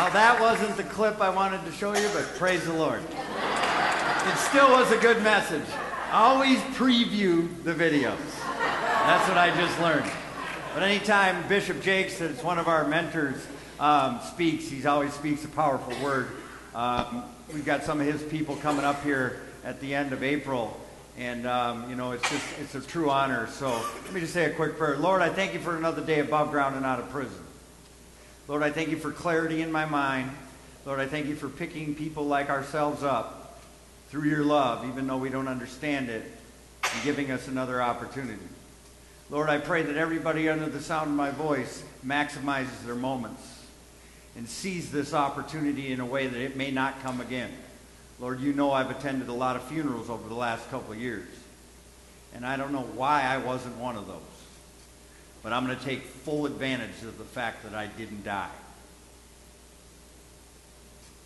Now that wasn't the clip I wanted to show you, but praise the Lord. It still was a good message. Always preview the videos. That's what I just learned. But anytime Bishop Jakes, that's one of our mentors, speaks, he always speaks a powerful word. We've got some of his people coming up here at the end of April, and it's a true honor. So let me just say a quick prayer. Lord, I thank you for another day above ground and out of prison. Lord, I thank you for clarity in my mind. Lord, I thank you for picking people like ourselves up through your love, even though we don't understand it, and giving us another opportunity. Lord, I pray that everybody under the sound of my voice maximizes their moments and sees this opportunity in a way that it may not come again. Lord, you know I've attended a lot of funerals over the last couple of years, and I don't know why I wasn't one of those. But I'm going to take full advantage of the fact that I didn't die.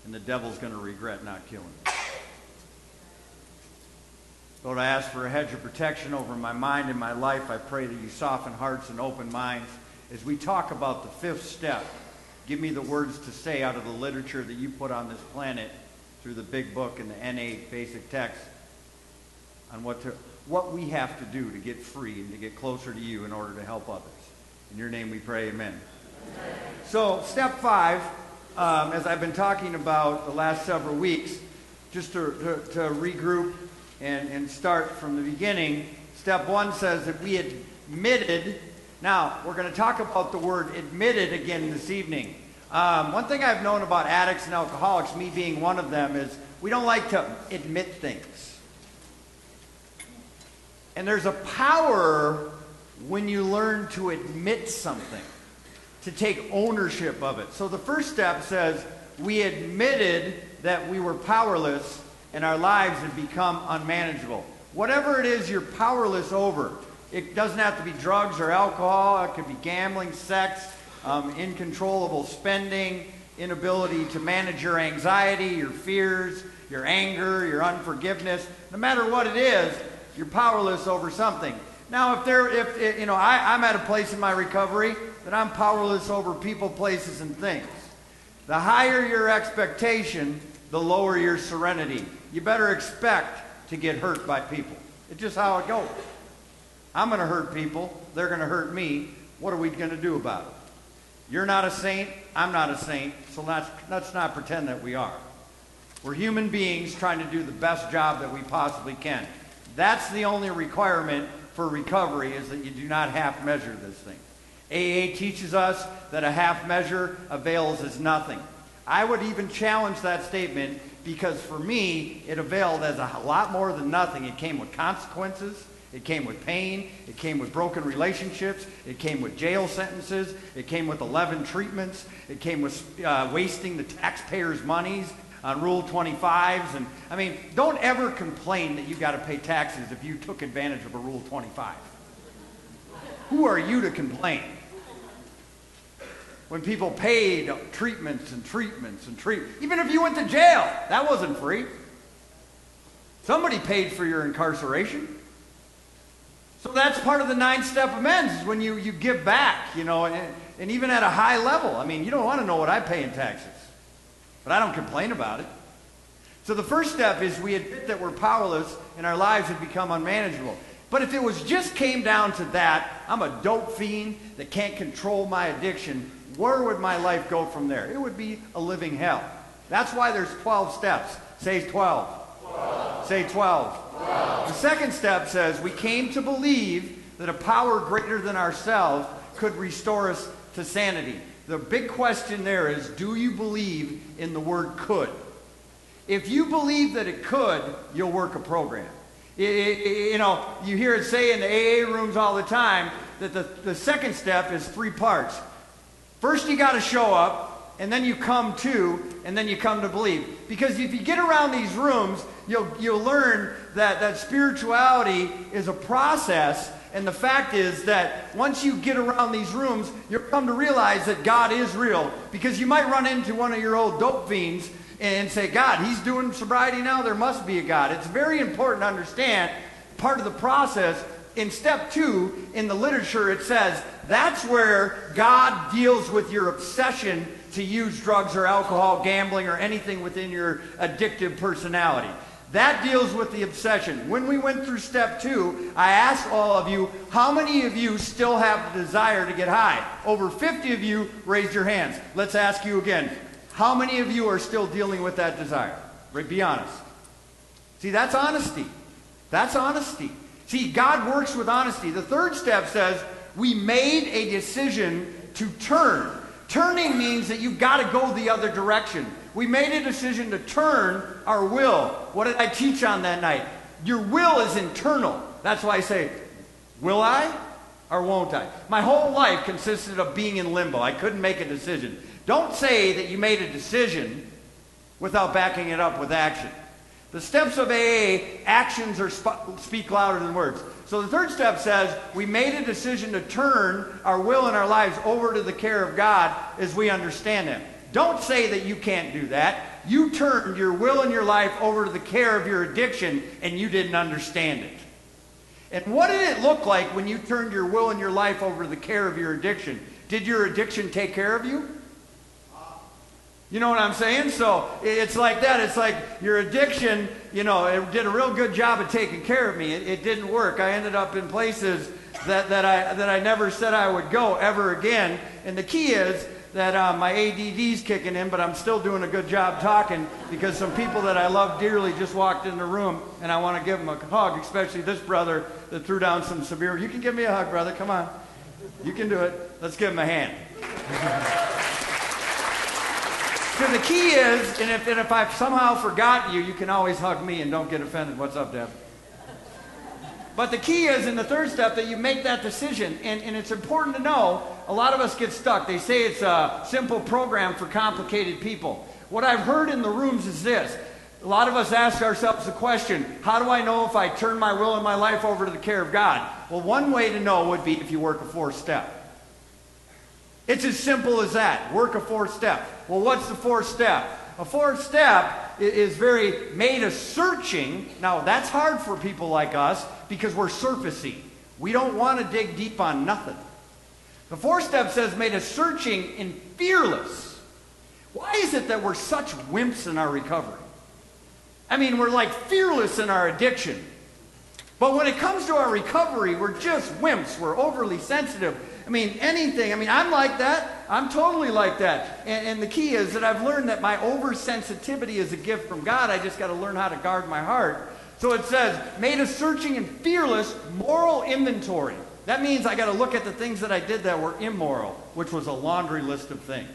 And the devil's going to regret not killing me. Lord, I ask for a hedge of protection over my mind and my life. I pray that you soften hearts and open minds. As we talk about the fifth step, give me the words to say out of the literature that you put on this planet through the big book and the NA basic text on what we have to do to get free and to get closer to you in order to help others. In your name we pray, amen. Amen. So step 5, as I've been talking about the last several weeks, just to regroup and start from the beginning, step 1 says that we admitted. Now, we're going to talk about the word admitted again this evening. One thing I've known about addicts and alcoholics, me being one of them, is we don't like to admit things. And there's a power when you learn to admit something, to take ownership of it. So the first step says, we admitted that we were powerless and our lives had become unmanageable. Whatever it is you're powerless over, it doesn't have to be drugs or alcohol, it could be gambling, sex, uncontrollable spending, inability to manage your anxiety, your fears, your anger, your unforgiveness. No matter what it is, you're powerless over something. Now, I'm at a place in my recovery that I'm powerless over people, places, and things. The higher your expectation, the lower your serenity. You better expect to get hurt by people. It's just how it goes. I'm going to hurt people. They're going to hurt me. What are we going to do about it? You're not a saint. I'm not a saint. So let's not pretend that we are. We're human beings trying to do the best job that we possibly can. That's the only requirement for recovery, is that you do not half measure this thing. AA teaches us that a half measure avails as nothing. I would even challenge that statement, because for me, it availed as a lot more than nothing. It came with consequences. It came with pain. It came with broken relationships. It came with jail sentences. It came with 11 treatments. It came with wasting the taxpayers' monies on Rule 25s. And I mean, don't ever complain that you got to pay taxes if you took advantage of a Rule 25. Who are you to complain? When people paid treatments and treatments and treatments, even if you went to jail, that wasn't free. Somebody paid for your incarceration. So that's part of the 9-step amends, is when you give back, and even at a high level. I mean, you don't want to know what I pay in taxes. But I don't complain about it. So the first step is we admit that we're powerless and our lives have become unmanageable. But if it just came down to that, I'm a dope fiend that can't control my addiction, where would my life go from there? It would be a living hell. That's why there's 12 steps. Say 12. 12. Say 12. 12. The second step says we came to believe that a power greater than ourselves could restore us to sanity. The big question there is, do you believe in the word could? If you believe that it could, you'll work a program. You hear it say in the AA rooms all the time that the second step is 3 parts. First, you got to show up, and then you come to, and then you come to believe. Because if you get around these rooms, you'll learn that spirituality is a process. And the fact is that once you get around these rooms, you'll come to realize that God is real. Because you might run into one of your old dope fiends and say, God, he's doing sobriety now? There must be a God. It's very important to understand part of the process. In step 2, in the literature, it says that's where God deals with your obsession to use drugs or alcohol, gambling, or anything within your addictive personality. That deals with the obsession. When we went through step 2, I asked all of you, how many of you still have the desire to get high? Over 50 of you raised your hands. Let's ask you again. How many of you are still dealing with that desire? Right, be honest. See, that's honesty. That's honesty. See, God works with honesty. The third step says, we made a decision to turn. Turning means that you've got to go the other direction. We made a decision to turn our will. What did I teach on that night? Your will is internal. That's why I say, will I or won't I? My whole life consisted of being in limbo. I couldn't make a decision. Don't say that you made a decision without backing it up with action. The steps of AA, actions speak louder than words. So the third step says, we made a decision to turn our will and our lives over to the care of God as we understand Him. Don't say that you can't do that. You turned your will and your life over to the care of your addiction, and you didn't understand it. And what did it look like when you turned your will and your life over to the care of your addiction? Did your addiction take care of you? You know what I'm saying? So it's like that. It's like your addiction, it did a real good job of taking care of me. It didn't work. I ended up in places that I never said I would go ever again. And the key is that my ADD's kicking in, but I'm still doing a good job talking because some people that I love dearly just walked in the room, and I want to give them a hug, especially this brother that threw down some severe. You can give me a hug, brother. Come on. You can do it. Let's give him a hand. So the key is, and if I've somehow forgotten you, you can always hug me and don't get offended. What's up, Deb? But the key is in the third step that you make that decision. And it's important to know, a lot of us get stuck. They say it's a simple program for complicated people. What I've heard in the rooms is this. A lot of us ask ourselves the question, how do I know if I turn my will and my life over to the care of God? Well, one way to know would be if you work a fourth step. It's as simple as that. Work a fourth step. Well, what's the fourth step? A fourth step is very made a searching. Now, that's hard for people like us because we're surfacey. We don't want to dig deep on nothing. The fourth step says made a searching and fearless. Why is it that we're such wimps in our recovery? I mean, we're like fearless in our addiction. But when it comes to our recovery, we're just wimps. We're overly sensitive. I mean, anything. I mean, I'm like that. I'm totally like that. And the key is that I've learned that my oversensitivity is a gift from God. I just got to learn how to guard my heart. So it says, made a searching and fearless moral inventory. That means I got to look at the things that I did that were immoral, which was a laundry list of things.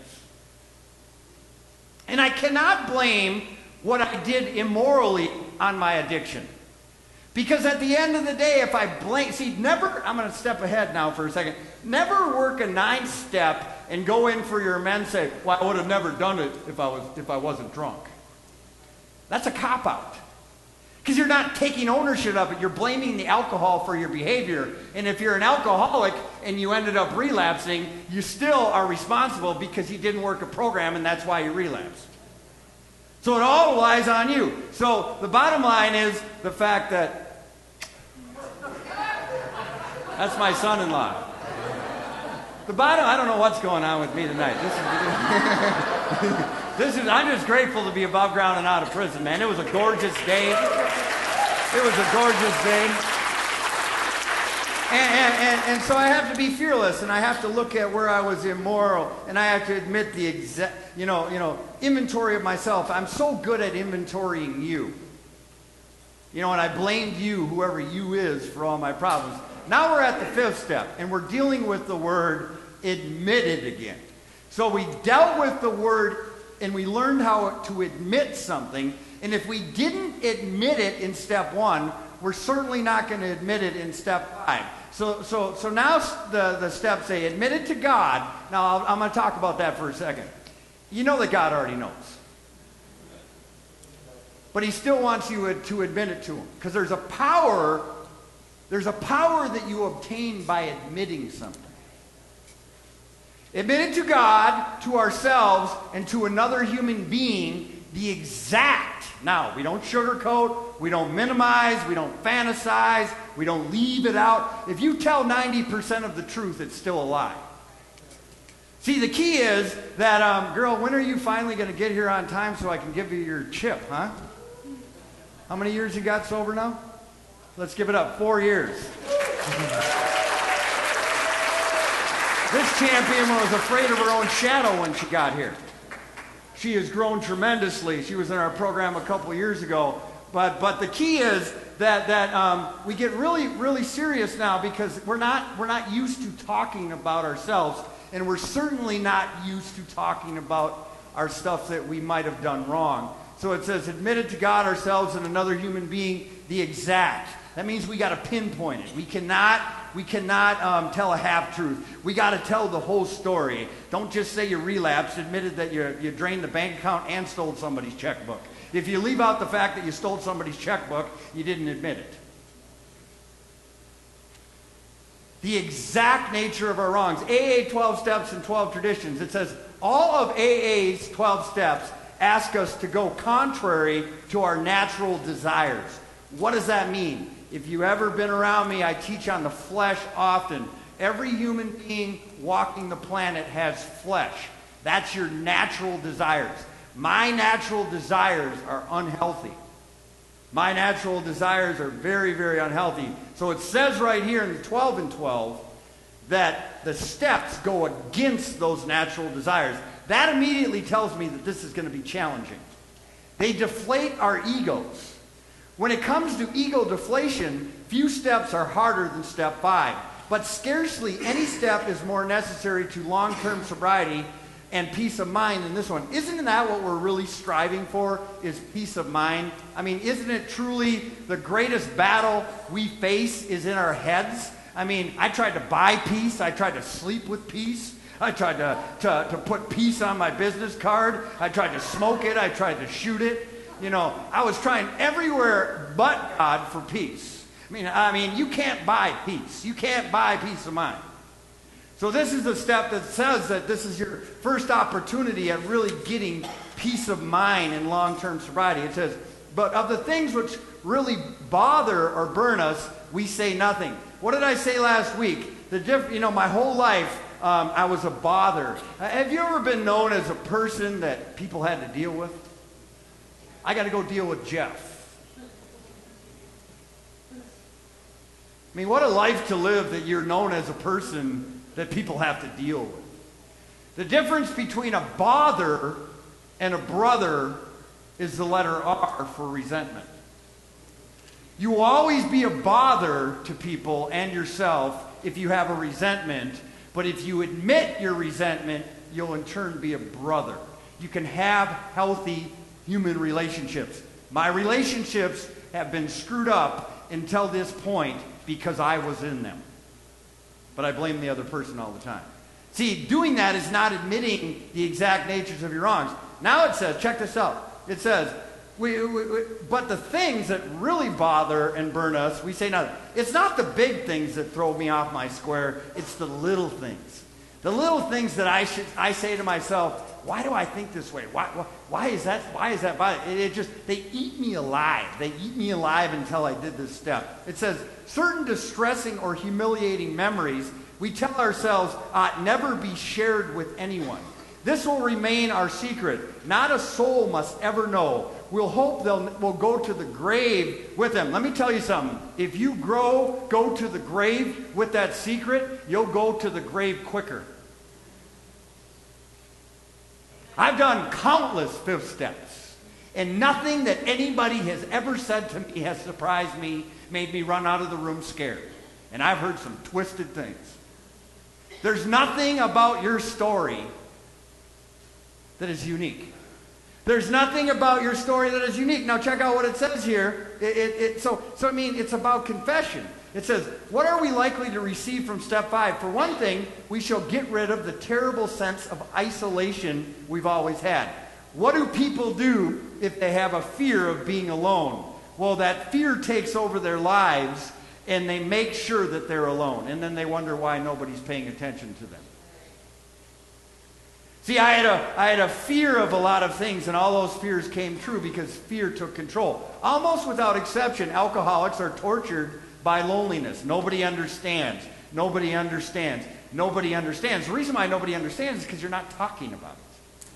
And I cannot blame what I did immorally on my addiction. Because at the end of the day, if I blame, I'm going to step ahead now for a second. Never work a 9th step and go in for your amends and say, well, I would have never done it if I wasn't drunk. That's a cop-out. Because you're not taking ownership of it. You're blaming the alcohol for your behavior. And if you're an alcoholic and you ended up relapsing, you still are responsible because you didn't work a program and that's why you relapsed. So it all lies on you. So the bottom line is the fact that that's my son-in-law. I don't know what's going on with me tonight. I'm just grateful to be above ground and out of prison, man. It was a gorgeous day. It was a gorgeous day. And so I have to be fearless, and I have to look at where I was immoral, and I have to admit the inventory of myself. I'm so good at inventorying you. And I blamed you, whoever you is, for all my problems. Now we're at the 5th step, and we're dealing with the word admitted again. So we dealt with the word, and we learned how to admit something, and if we didn't admit it in step 1, we're certainly not going to admit it in step 5. So now the steps say, admit it to God. Now I'm going to talk about that for a second. You know that God already knows. But He still wants you to admit it to Him. Because there's a power that you obtain by admitting something. Admit it to God, to ourselves, and to another human being, the exact. Now, we don't sugarcoat, we don't minimize, we don't fantasize, we don't leave it out. If you tell 90% of the truth, it's still a lie. See, the key is that, girl, when are you finally going to get here on time so I can give you your chip, huh? How many years you got sober now? Let's give it up. 4 years. This champion was afraid of her own shadow when she got here. She has grown tremendously. She was in our program a couple years ago. But the key is that we get really, really serious now because we're not used to talking about ourselves, and we're certainly not used to talking about our stuff that we might have done wrong. So it says, admitted to God, ourselves, and another human being, the exact. That means we got to pinpoint it. We cannot tell a half-truth. We got to tell the whole story. Don't just say you relapsed, admitted that you drained the bank account and stole somebody's checkbook. If you leave out the fact that you stole somebody's checkbook, you didn't admit it. The exact nature of our wrongs. AA 12 steps and 12 traditions. It says all of AA's 12 steps ask us to go contrary to our natural desires. What does that mean? If you've ever been around me, I teach on the flesh often. Every human being walking the planet has flesh. That's your natural desires. My natural desires are unhealthy. My natural desires are very, very unhealthy. So it says right here in the 12 and 12 that the steps go against those natural desires. That immediately tells me that this is going to be challenging. They deflate our egos. When it comes to ego deflation, few steps are harder than step 5. But scarcely any step is more necessary to long-term sobriety and peace of mind than this one. Isn't that what we're really striving for, is peace of mind? I mean, isn't it truly the greatest battle we face is in our heads? I mean, I tried to buy peace. I tried to sleep with peace. I tried to put peace on my business card. I tried to smoke it. I tried to shoot it. You know, I was trying everywhere but God for peace. I mean, you can't buy peace. You can't buy peace of mind. So this is a step that says that this is your first opportunity at really getting peace of mind in long-term sobriety. It says, but of the things which really bother or burn us, we say nothing. What did I say last week? My whole life, I was a bother. Have you ever been known as a person that people had to deal with? I got to go deal with Jeff. I mean, what a life to live that you're known as a person that people have to deal with. The difference between a bother and a brother is the letter R for resentment. You will always be a bother to people and yourself if you have a resentment, but if you admit your resentment, you'll in turn be a brother. You can have healthy human relationships. My relationships have been screwed up until this point because I was in them. But I blame the other person all the time. See, doing that is not admitting the exact natures of your wrongs. Now it says, check this out. It says, but the things that really bother and burn us, we say nothing. It's not the big things that throw me off my square. It's the little things. The little things that I say to myself, why do I think this way? Why is that? They eat me alive. They eat me alive until I did this step. It says, certain distressing or humiliating memories we tell ourselves ought never be shared with anyone. This will remain our secret. Not a soul must ever know. We'll hope we'll go to the grave with them. Let me tell you something. If you go to the grave with that secret, you'll go to the grave quicker. I've done countless fifth steps, and nothing that anybody has ever said to me has surprised me, made me run out of the room scared. And I've heard some twisted things. There's nothing about your story that is unique. There's nothing about your story that is unique. Now check out what it says here. It's about confession. It says, what are we likely to receive from step 5? For one thing, we shall get rid of the terrible sense of isolation we've always had. What do people do if they have a fear of being alone? Well, that fear takes over their lives, and they make sure that they're alone. And then they wonder why nobody's paying attention to them. See, I had a fear of a lot of things, and all those fears came true because fear took control. Almost without exception, alcoholics are tortured by loneliness. Nobody understands. Nobody understands. nobody understands. The reason why nobody understands is because you're not talking about it.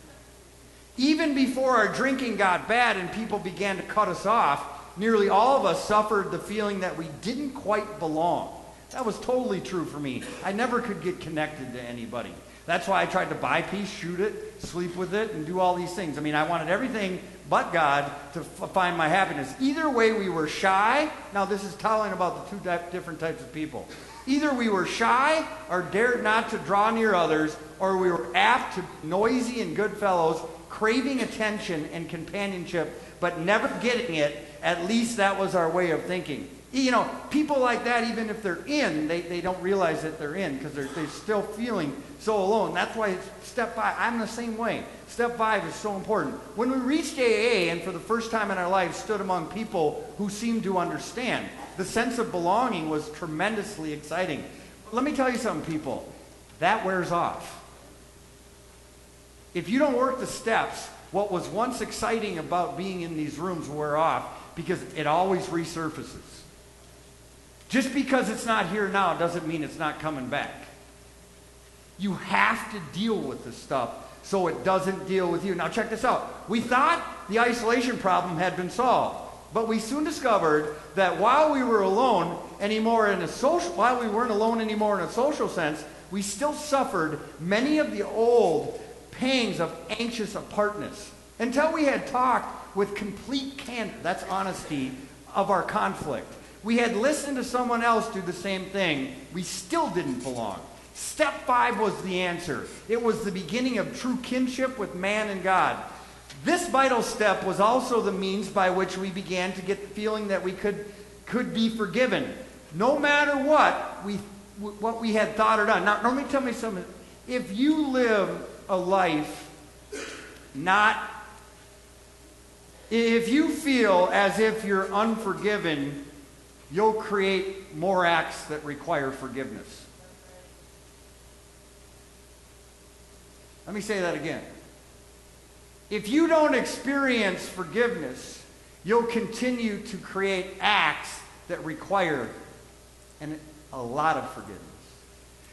Even before our drinking got bad and people began to cut us off, nearly all of us suffered the feeling that we didn't quite belong. That was totally true for me. I never could get connected to anybody. That's why I tried to buy peace, shoot it, sleep with it, and do all these things. I mean, I wanted everything but God to find my happiness. Either way, we were shy. Now, this is telling about the two different types of people. Either we were shy or dared not to draw near others, or we were apt to be noisy and good fellows, craving attention and companionship, but never getting it. At least that was our way of thinking. You know, people like that, even if they're in, they don't realize that they're in because they're still feeling so alone. That's why it's step 5. I'm the same way. Step 5 is so important. When we reached AA and for the first time in our lives stood among people who seemed to understand, the sense of belonging was tremendously exciting. Let me tell you something, people. That wears off. If you don't work the steps, what was once exciting about being in these rooms will wear off because it always resurfaces. Just because it's not here now doesn't mean it's not coming back. You have to deal with this stuff so it doesn't deal with you. Now check this out. We thought the isolation problem had been solved, but we soon discovered that while we weren't alone anymore in a social sense, we still suffered many of the old pangs of anxious apartness until we had talked with complete candor, that's honesty, of our conflict. We had listened to someone else do the same thing. We still didn't belong. Step 5 was the answer. It was the beginning of true kinship with man and God. This vital step was also the means by which we began to get the feeling that we could be forgiven, no matter what we had thought or done. Now, let me tell you something. If you live a life if you feel as if you're unforgiven, you'll create more acts that require forgiveness. Let me say that again. If you don't experience forgiveness, you'll continue to create acts that require a lot of forgiveness.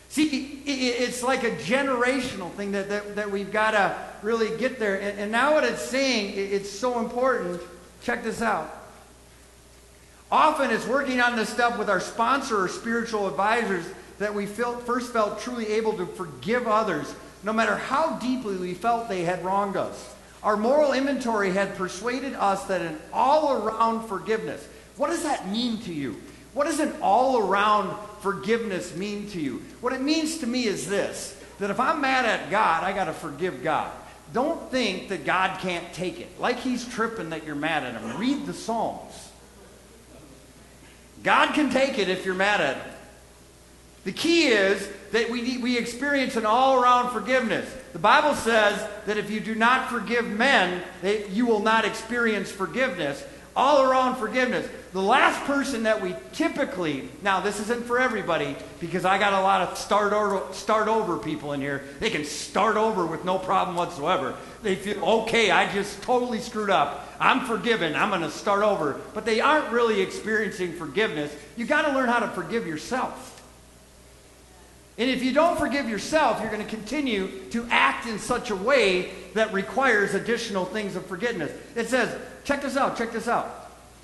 See, it's like a generational thing that we've got to really get there. And now what it's saying, it's so important. Check this out. Often it's working on this stuff with our sponsor or spiritual advisors that we first felt truly able to forgive others, no matter how deeply we felt they had wronged us. Our moral inventory had persuaded us that an all-around forgiveness. What does that mean to you? What does an all-around forgiveness mean to you? What it means to me is this, that if I'm mad at God, I got to forgive God. Don't think that God can't take it. Like he's tripping that you're mad at him. Read the Psalms. God can take it if you're mad at him. The key is that we experience an all-around forgiveness. The Bible says that if you do not forgive men, you will not experience forgiveness. All-around forgiveness. The last person that we typically, now this isn't for everybody, because I got a lot of start over people in here. They can start over with no problem whatsoever. They feel, okay, I just totally screwed up. I'm forgiven. I'm going to start over. But they aren't really experiencing forgiveness. You got to learn how to forgive yourself. And if you don't forgive yourself, you're going to continue to act in such a way that requires additional things of forgiveness. It says, check this out.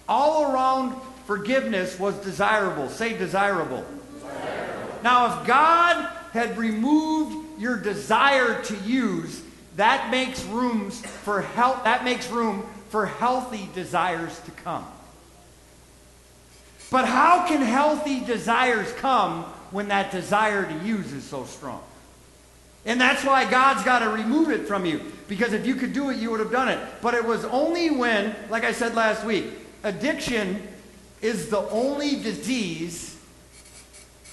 All around forgiveness was desirable. Say desirable. Now, if God had removed your desire to use, that makes room for healthy desires to come. But how can healthy desires come when that desire to use is so strong? And that's why God's got to remove it from you. Because if you could do it, you would have done it. But it was only when, like I said last week, addiction is the only disease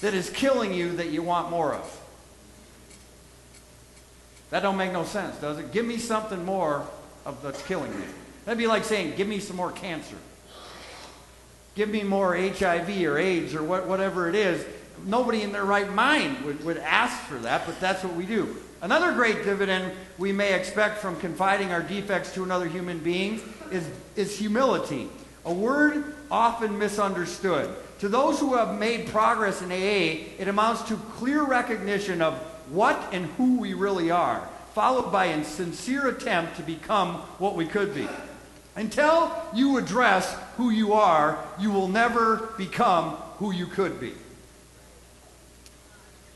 that is killing you that you want more of. That don't make no sense, does it? Give me something more of that's killing me. That'd be like saying, give me some more cancer. Give me more HIV or AIDS or whatever it is. Nobody in their right mind would ask for that, but that's what we do. Another great dividend we may expect from confiding our defects to another human being is humility. A word often misunderstood. To those who have made progress in AA, it amounts to clear recognition of what and who we really are, followed by a sincere attempt to become what we could be. Until you address who you are, you will never become who you could be.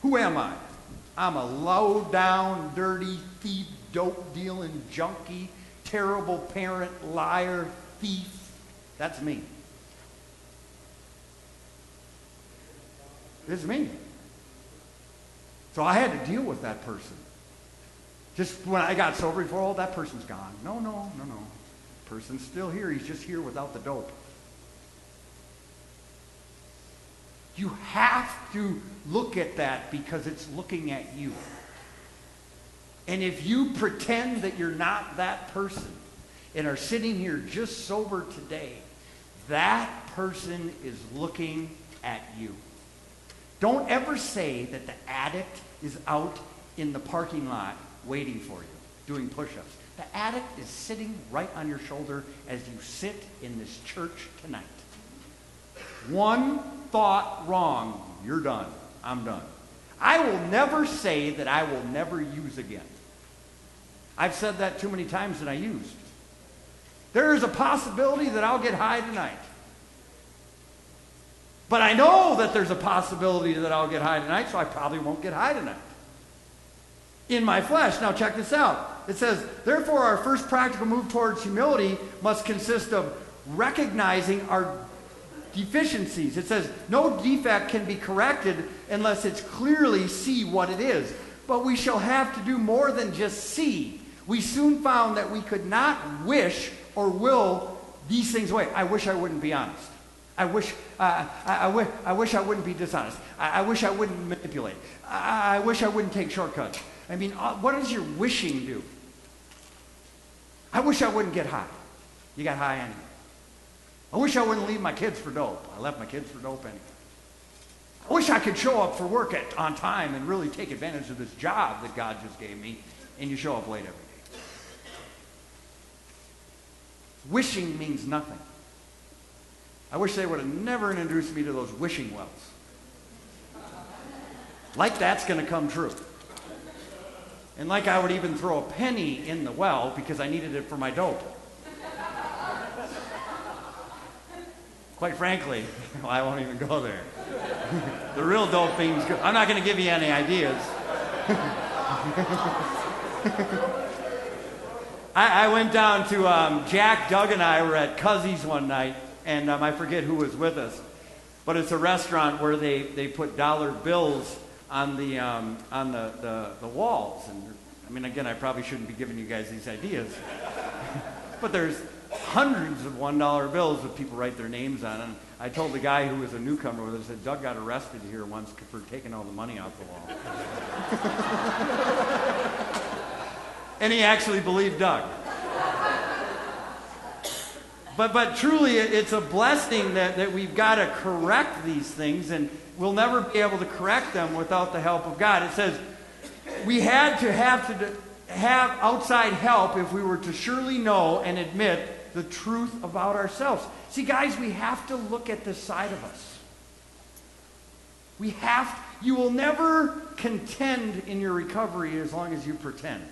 Who am I? I'm a low-down, dirty, thief, dope-dealing junkie, terrible parent, liar, thief. That's me. This is me. So I had to deal with that person. Just when I got sober before, oh, that person's gone. No. Person's still here. He's just here without the dope. You have to look at that because it's looking at you. And if you pretend that you're not that person and are sitting here just sober today, that person is looking at you. Don't ever say that the addict is out in the parking lot waiting for you, doing push-ups. The addict is sitting right on your shoulder as you sit in this church tonight. One thought wrong, you're done. I'm done. I will never say that I will never use again. I've said that too many times and I used. There is a possibility that I'll get high tonight. But I know that there's a possibility that I'll get high tonight, so I probably won't get high tonight. In my flesh. Now check this out. It says, therefore our first practical move towards humility must consist of recognizing our deficiencies. It says, no defect can be corrected unless it's clearly see what it is. But we shall have to do more than just see. We soon found that we could not wish or will these things away. I wish I wouldn't be honest. I wish I wouldn't be dishonest. I wish I wouldn't manipulate. I wish I wouldn't take shortcuts. I mean, what does your wishing do? I wish I wouldn't get high. You got high anyway. I wish I wouldn't leave my kids for dope. I left my kids for dope anyway. I wish I could show up for work on time and really take advantage of this job that God just gave me, and you show up late every day. Wishing means nothing. I wish they would have never introduced me to those wishing wells. Like that's going to come true. And like I would even throw a penny in the well because I needed it for my dope. Quite frankly, well, I won't even go there. The real dope thing's good. I'm not going to give you any ideas. I went down to Jack, Doug, and I were at Cuzzy's one night, and I forget who was with us, but it's a restaurant where they put dollar bills on the walls. And I mean, again, I probably shouldn't be giving you guys these ideas, but there's hundreds of $1 bills that people write their names on. And I told the guy who was a newcomer with us, I said, Doug got arrested here once for taking all the money off the wall. And he actually believed Doug. But truly, it's a blessing that we've got to correct these things, and we'll never be able to correct them without the help of God. It says we had to have outside help if we were to surely know and admit the truth about ourselves. See, guys, we have to look at this side of us. You will never contend in your recovery as long as you pretend.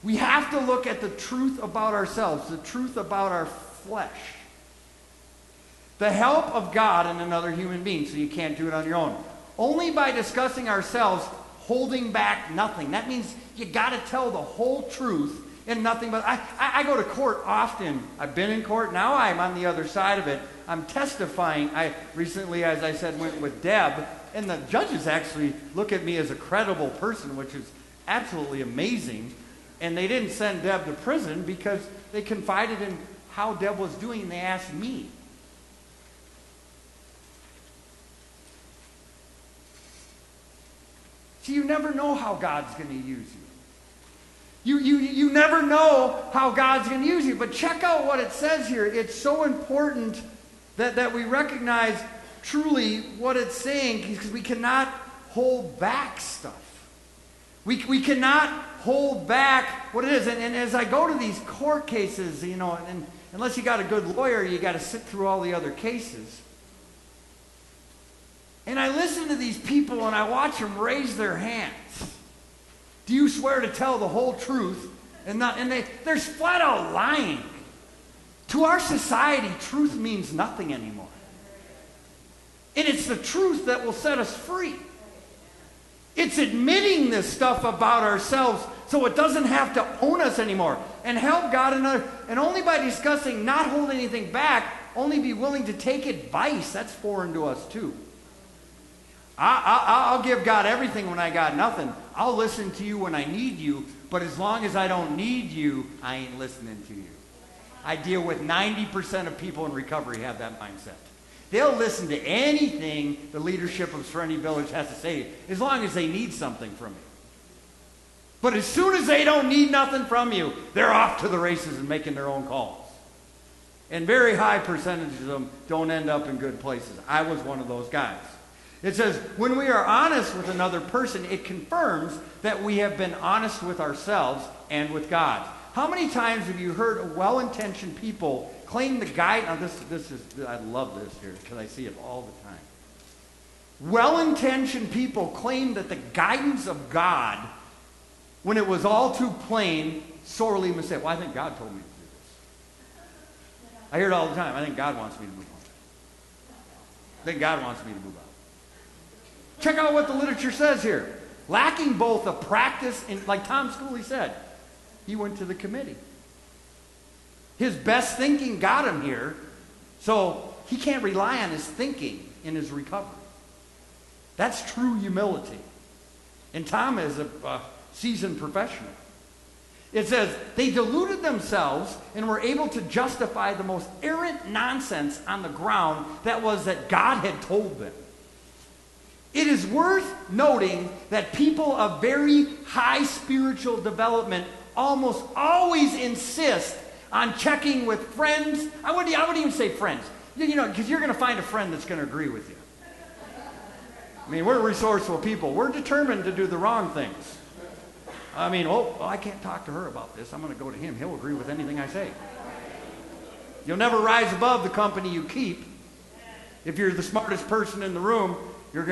We have to look at the truth about ourselves, the truth about our flesh. The help of God in another human being, so you can't do it on your own. Only by discussing ourselves, holding back nothing. That means you got to tell the whole truth and nothing but... I go to court often. I've been in court. Now I'm on the other side of it. I'm testifying. I recently, as I said, went with Deb, and the judges actually look at me as a credible person, which is absolutely amazing. And they didn't send Deb to prison because they confided in how Deb was doing, and they asked me. See, you never know how God's going to use you. You never know how God's going to use you. But check out what it says here. It's so important that we recognize truly what it's saying, because we cannot hold back stuff. We cannot hold back what it is. And as I go to these court cases, and unless you got a good lawyer, you got to sit through all the other cases. And I listen to these people and I watch them raise their hands. Do you swear to tell the whole truth? They're flat out lying. To our society, truth means nothing anymore. And it's the truth that will set us free. It's admitting this stuff about ourselves so it doesn't have to own us anymore. And help God and only by discussing, not hold anything back, only be willing to take advice. That's foreign to us too. I'll give God everything when I got nothing. I'll listen to you when I need you, but as long as I don't need you, I ain't listening to you. I deal with 90% of people in recovery have that mindset. They'll listen to anything the leadership of Serenity Village has to say, as long as they need something from you. But as soon as they don't need nothing from you, they're off to the races and making their own calls. And very high percentages of them don't end up in good places. I was one of those guys. It says, when we are honest with another person, it confirms that we have been honest with ourselves and with God. How many times have you heard well-intentioned people claim the guidance? I love this here because I see it all the time. Well-intentioned people claim that the guidance of God, when it was all too plain, sorely mistaken. Well, I think God told me to do this. I hear it all the time. I think God wants me to move on. I think God wants me to move on. Check out what the literature says here. Lacking both a practice, and like Tom Schooley said, he went to the committee. His best thinking got him here, so he can't rely on his thinking in his recovery. That's true humility. And Tom is a seasoned professional. It says, they deluded themselves and were able to justify the most errant nonsense on the ground that was that God had told them. It is worth noting that people of very high spiritual development almost always insist on checking with friends. I wouldn't even say friends. Because you're going to find a friend that's going to agree with you. I mean, we're resourceful people. We're determined to do the wrong things. I mean, I can't talk to her about this. I'm going to go to him. He'll agree with anything I say. You'll never rise above the company you keep. If you're the smartest person in the room, you're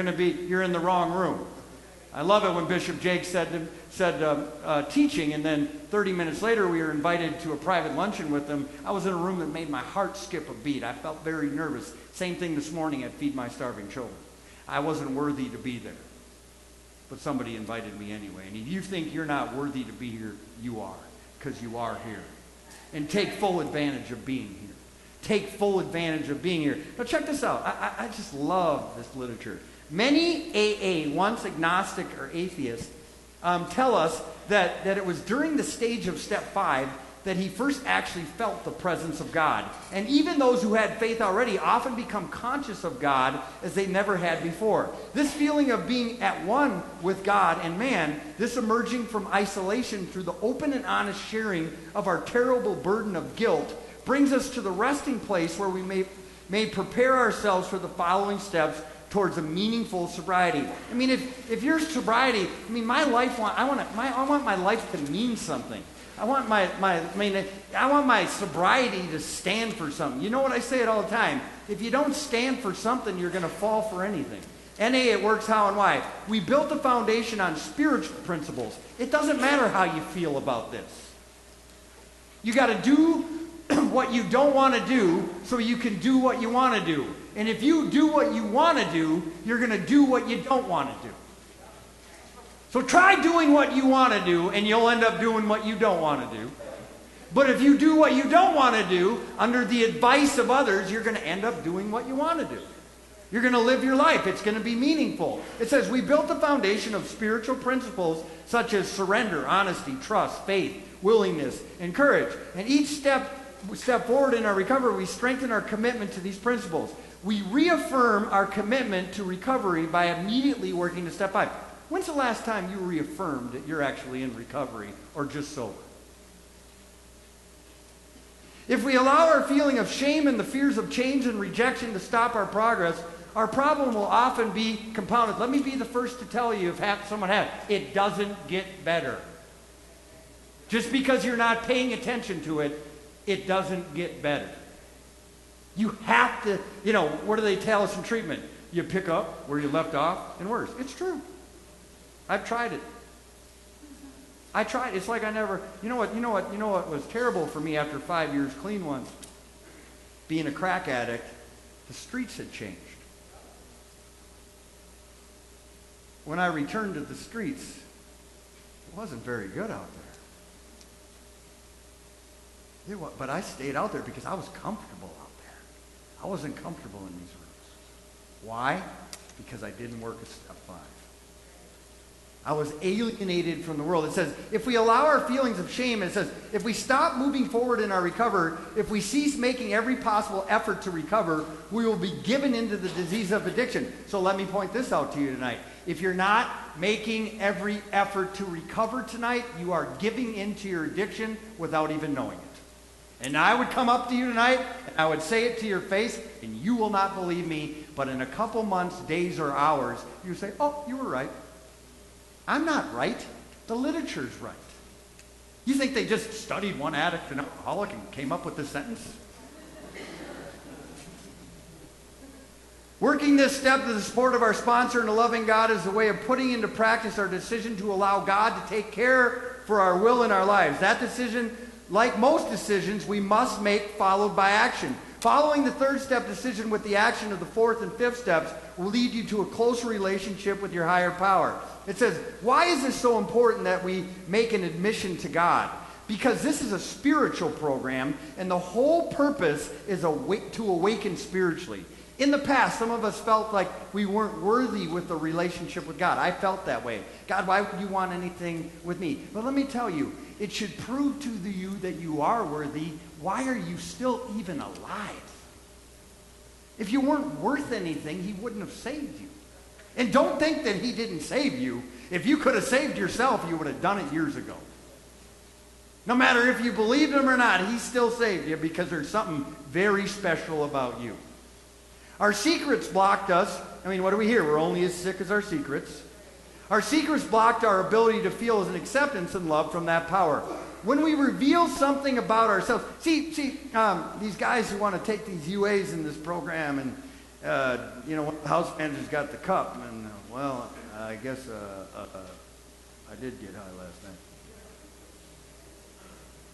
in the wrong room. I love it when Bishop Jake said teaching, and then 30 minutes later we were invited to a private luncheon with him. I was in a room that made my heart skip a beat. I felt very nervous. Same thing this morning at Feed My Starving Children. I wasn't worthy to be there, but somebody invited me anyway. And if you think you're not worthy to be here, you are, because you are here. And take full advantage of being here. Take full advantage of being here. Now check this out. I just love this literature. Many AA, once agnostic or atheist, tell us that it was during the stage of step 5 that he first actually felt the presence of God. And even those who had faith already often become conscious of God as they never had before. This feeling of being at one with God and man, this emerging from isolation through the open and honest sharing of our terrible burden of guilt, brings us to the resting place where we may prepare ourselves for the following steps towards a meaningful sobriety. I mean, if your sobriety, my life, I want my life to mean something. I want my sobriety to stand for something. You know what I say it all the time? If you don't stand for something, you're going to fall for anything. NA, it works how and why. We built the foundation on spiritual principles. It doesn't matter how you feel about this. You got to do what you don't want to do so you can do what you want to do. And if you do what you want to do, you're going to do what you don't want to do. So try doing what you want to do, and you'll end up doing what you don't want to do. But if you do what you don't want to do, under the advice of others, you're going to end up doing what you want to do. You're going to live your life. It's going to be meaningful. It says, we built the foundation of spiritual principles such as surrender, honesty, trust, faith, willingness, and courage. And each step forward in our recovery, we strengthen our commitment to these principles. We reaffirm our commitment to recovery by immediately working to step 5. When's the last time you reaffirmed that you're actually in recovery or just sober? If we allow our feeling of shame and the fears of change and rejection to stop our progress, our problem will often be compounded. Let me be the first to tell you, if someone has, it doesn't get better. Just because you're not paying attention to it, it doesn't get better. You have to, what do they tell us in treatment? You pick up where you left off and worse. It's true. I've tried it. It's like I never, you know what was terrible for me after 5 years clean once? Being a crack addict, the streets had changed. When I returned to the streets, it wasn't very good out there. But I stayed out there because I was comfortable out there. I wasn't comfortable in these rooms. Why? Because I didn't work a step 5. I was alienated from the world. It says, if we allow our feelings of shame, it says, if we stop moving forward in our recovery, if we cease making every possible effort to recover, we will be given into the disease of addiction. So let me point this out to you tonight. If you're not making every effort to recover tonight, you are giving into your addiction without even knowing it. And I would come up to you tonight, and I would say it to your face, and you will not believe me, but in a couple months, days, or hours, you say, oh, you were right. I'm not right. The literature's right. You think they just studied one addict and alcoholic and came up with this sentence? Working this step to the support of our sponsor and a loving God is a way of putting into practice our decision to allow God to take care for our will in our lives. That decision, like most decisions, we must make followed by action. Following the third step decision with the action of the fourth and fifth steps will lead you to a closer relationship with your higher power. It says, why is this so important that we make an admission to God? Because this is a spiritual program, and the whole purpose is to awaken spiritually. In the past, some of us felt like we weren't worthy with the relationship with God. I felt that way. God, why would you want anything with me? But let me tell you, it should prove to you that you are worthy. Why are you still even alive? If you weren't worth anything, he wouldn't have saved you. And don't think that he didn't save you. If you could have saved yourself, you would have done it years ago. No matter if you believed him or not, he still saved you because there's something very special about you. Our secrets blocked us. I mean, what do we hear? We're only as sick as our secrets. Our secrets blocked our ability to feel as an acceptance and love from that power. When we reveal something about ourselves, see, these guys who want to take these UAs in this program, and one of the house managers got the cup, and I guess I did get high last night.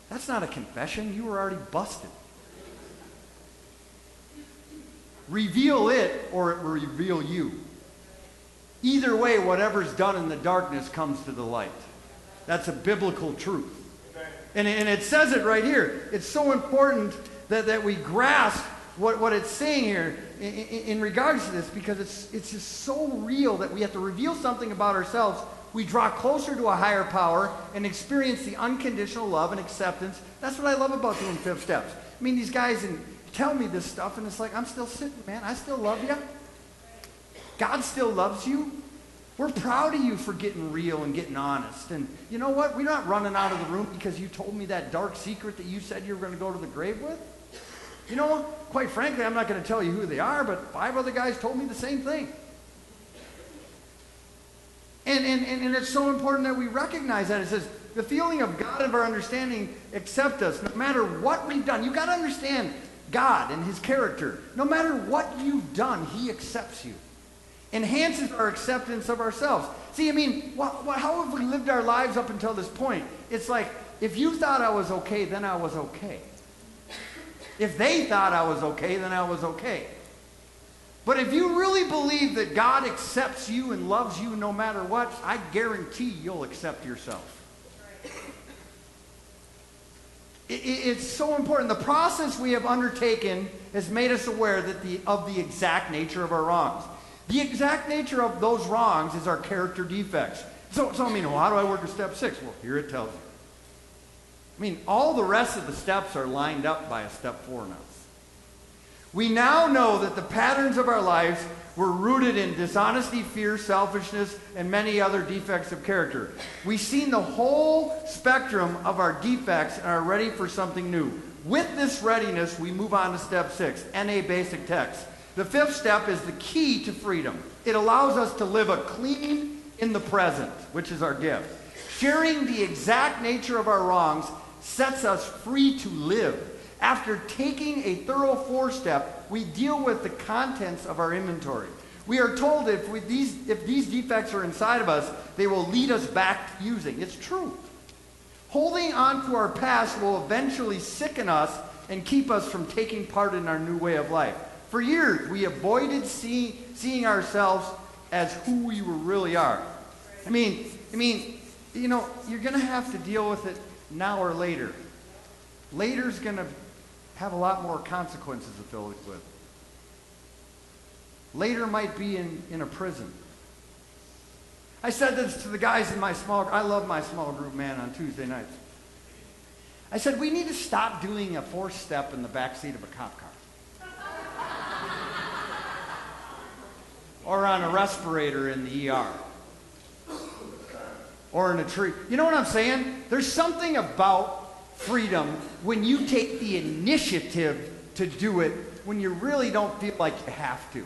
That's not a confession. You were already busted. Reveal it, or it will reveal you. Either way, whatever's done in the darkness comes to the light. That's a biblical truth. And it says it right here. It's so important that we grasp what it's saying here in regards to this, because it's just so real that we have to reveal something about ourselves. We draw closer to a higher power and experience the unconditional love and acceptance. That's what I love about doing fifth steps. I mean, these guys tell me this stuff, and it's like, I'm still sitting, man. I still love you. God still loves you. We're proud of you for getting real and getting honest. And you know what? We're not running out of the room because you told me that dark secret that you said you were going to go to the grave with. You know, quite frankly, I'm not going to tell you who they are, but 5 other guys told me the same thing. And it's so important that we recognize that. It says, the feeling of God of our understanding accept us no matter what we've done. You've got to understand God and his character. No matter what you've done, he accepts you. Enhances our acceptance of ourselves. See, I mean, how have we lived our lives up until this point? It's like, if you thought I was okay, then I was okay. If they thought I was okay, then I was okay. But if you really believe that God accepts you and loves you no matter what, I guarantee you'll accept yourself. It's so important. The process we have undertaken has made us aware of the exact nature of our wrongs. The exact nature of those wrongs is our character defects. So I mean, how do I work with step 6? Well, here it tells you. I mean, all the rest of the steps are lined up by a step 4 now. We now know that the patterns of our lives were rooted in dishonesty, fear, selfishness, and many other defects of character. We've seen the whole spectrum of our defects and are ready for something new. With this readiness, we move on to step 6, NA basic text. The 5th step is the key to freedom. It allows us to live a clean in the present, which is our gift. Sharing the exact nature of our wrongs sets us free to live. After taking a thorough four-step, we deal with the contents of our inventory. We are told if these defects are inside of us, they will lead us back to using. It's true. Holding on to our past will eventually sicken us and keep us from taking part in our new way of life. For years, we avoided seeing ourselves as who we really are. I mean, you know, you're going to have to deal with it now or later. Later's going to have a lot more consequences to fill it with. Later might be in a prison. I said this to the guys in I love my small group, man, on Tuesday nights. I said, we need to stop doing a fourth step in the back seat of a cop car. Or on a respirator in the ER. Or in a tree. You know what I'm saying? There's something about freedom when you take the initiative to do it when you really don't feel like you have to.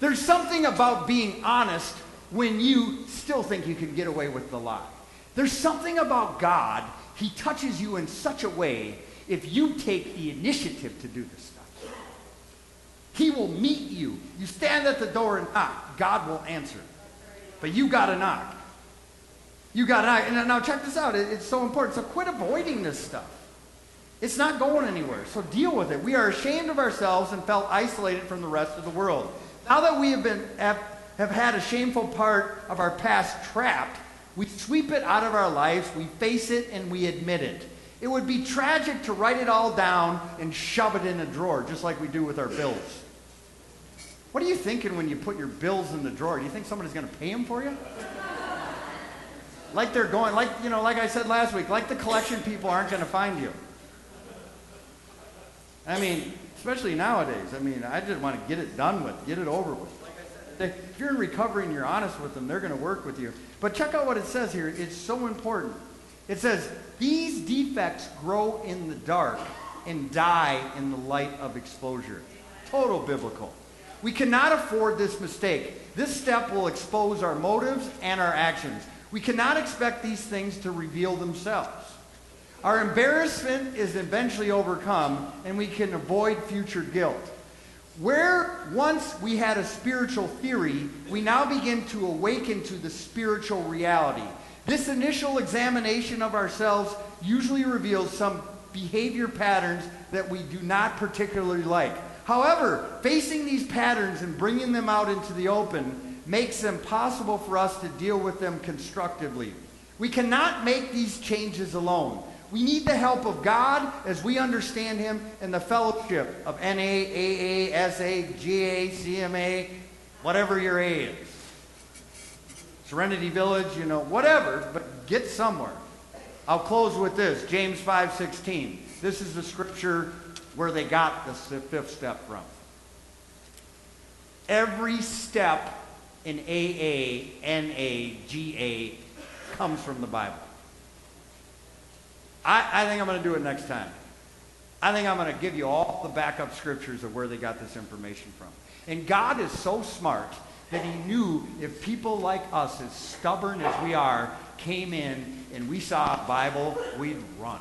There's something about being honest when you still think you can get away with the lie. There's something about God. He touches you in such a way if you take the initiative to do this stuff. He will meet you. You stand at the door and knock. God will answer. But you got to knock. You got to knock. And now check this out. It's so important. So quit avoiding this stuff. It's not going anywhere. So deal with it. We are ashamed of ourselves and felt isolated from the rest of the world. Now that we have had a shameful part of our past trapped, we sweep it out of our lives, we face it, and we admit it. It would be tragic to write it all down and shove it in a drawer, just like we do with our bills. What are you thinking when you put your bills in the drawer? Do you think somebody's going to pay them for you? Like they're going, like I said last week, like the collection people aren't going to find you. I mean, especially nowadays. I mean, I just want to get it done with, get it over with. Like I said, if you're in recovery and you're honest with them, they're going to work with you. But check out what it says here. It's so important. It says, these defects grow in the dark and die in the light of exposure. Total biblical. We cannot afford this mistake. This step will expose our motives and our actions. We cannot expect these things to reveal themselves. Our embarrassment is eventually overcome, and we can avoid future guilt. Where once we had a spiritual theory, we now begin to awaken to the spiritual reality. This initial examination of ourselves usually reveals some behavior patterns that we do not particularly like. However, facing these patterns and bringing them out into the open makes them possible for us to deal with them constructively. We cannot make these changes alone. We need the help of God as we understand Him and the fellowship of NA, AA, SA, GA, CMA, whatever your A is. Serenity Village, whatever, but get somewhere. I'll close with this, James 5:16. This is the scripture where they got the fifth step from. Every step in AA, NA, GA comes from the Bible. I think I'm going to do it next time. I think I'm going to give you all the backup scriptures of where they got this information from. And God is so smart that He knew if people like us, as stubborn as we are, came in and we saw a Bible, we'd run.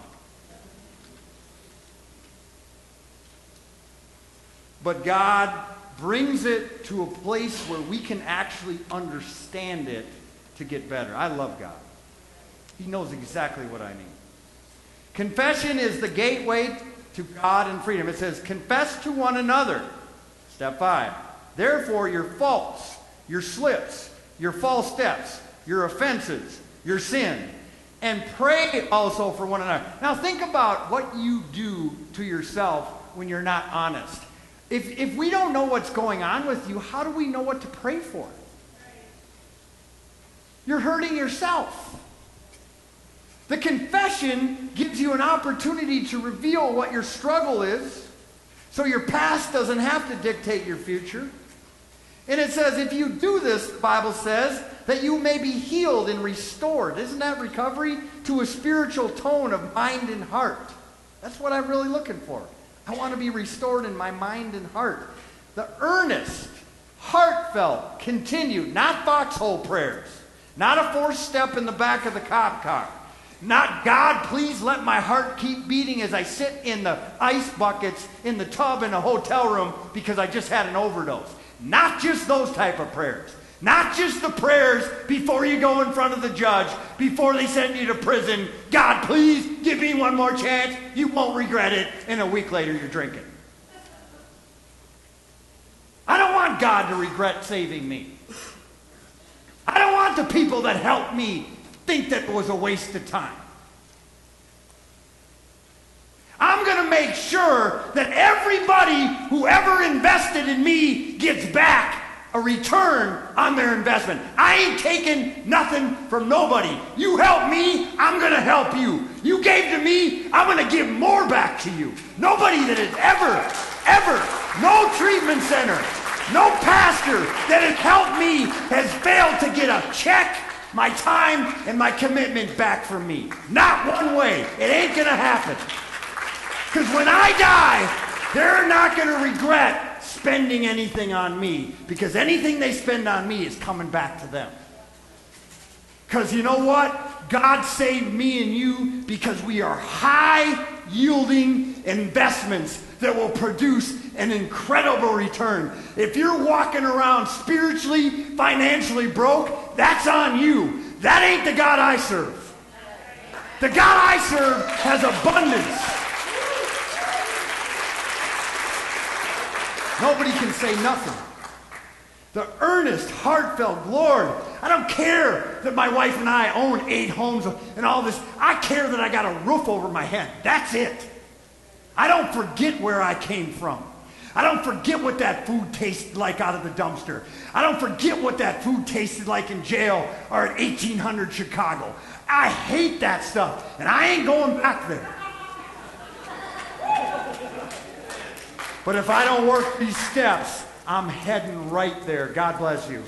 But God brings it to a place where we can actually understand it to get better. I love God. He knows exactly what I need. Confession is the gateway to God and freedom. It says, confess to one another. Step 5. Therefore, your faults, your slips, your false steps, your offenses, your sin, and pray also for one another. Now think about what you do to yourself when you're not honest. If we don't know what's going on with you, how do we know what to pray for? You're hurting yourself. The confession gives you an opportunity to reveal what your struggle is, so your past doesn't have to dictate your future. And it says, if you do this, the Bible says, that you may be healed and restored. Isn't that recovery? To a spiritual tone of mind and heart. That's what I'm really looking for. I want to be restored in my mind and heart. The earnest, heartfelt, continued, not foxhole prayers, not a fourth step in the back of the cop car. Not, God, please let my heart keep beating as I sit in the ice buckets in the tub in a hotel room because I just had an overdose. Not just those type of prayers. Not just the prayers before you go in front of the judge, before they send you to prison. God, please give me one more chance. You won't regret it. And a week later, you're drinking. I don't want God to regret saving me. I don't want the people that helped me think that it was a waste of time. I'm going to make sure that everybody who ever invested in me gets back a return on their investment. I ain't taking nothing from nobody. You help me, I'm going to help you. You gave to me, I'm going to give more back to you. Nobody that has ever, no treatment center, no pastor that has helped me has failed to get a check, my time, and my commitment back from me. Not one way. It ain't going to happen. Because when I die, they're not going to regret spending anything on me, because anything they spend on me is coming back to them. Because you know what? God saved me and you because we are high-yielding investments that will produce an incredible return. If you're walking around spiritually, financially broke, that's on you. That ain't the God I serve. The God I serve has abundance. Nobody can say nothing. The earnest, heartfelt, Lord, I don't care that my wife and I own 8 homes and all this. I care that I got a roof over my head. That's it. I don't forget where I came from. I don't forget what that food tasted like out of the dumpster. I don't forget what that food tasted like in jail or at 1800 Chicago. I hate that stuff, and I ain't going back there. But if I don't work these steps, I'm heading right there. God bless you.